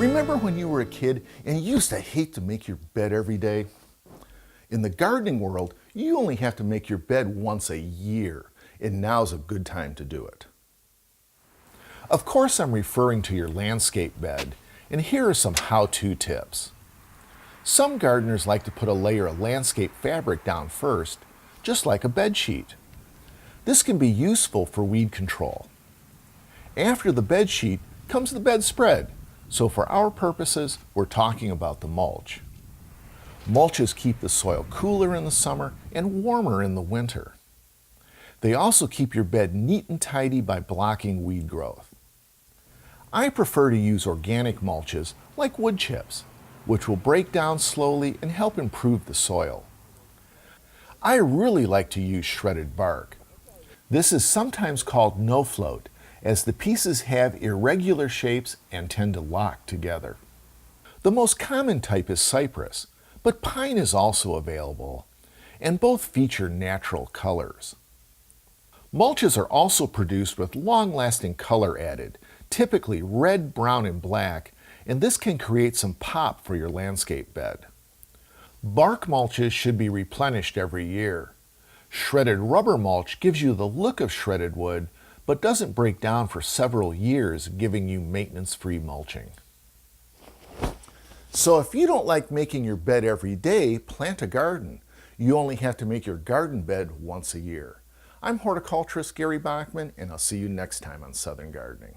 Remember when you were a kid and you used to hate to make your bed every day? In the gardening world, you only have to make your bed once a year, and now's a good time to do it. Of course, I'm referring to your landscape bed, and here are some how-to tips. Some gardeners like to put a layer of landscape fabric down first, just like a bed sheet. This can be useful for weed control. After the bed sheet comes the bedspread, so for our purposes, we're talking about the mulch. Mulches keep the soil cooler in the summer and warmer in the winter. They also keep your bed neat and tidy by blocking weed growth. I prefer to use organic mulches like wood chips, which will break down slowly and help improve the soil. I really like to use shredded bark. This is sometimes called no-float, as the pieces have irregular shapes and tend to lock together. The most common type is cypress, but pine is also available, and both feature natural colors. Mulches are also produced with long-lasting color added, typically red, brown, and black, and this can create some pop for your landscape bed. Bark mulches should be replenished every year. Shredded rubber mulch gives you the look of shredded wood, but doesn't break down for several years, giving you maintenance-free mulching. So if you don't like making your bed every day, plant a garden. You only have to make your garden bed once a year. I'm horticulturist Gary Bachman, and I'll see you next time on Southern Gardening.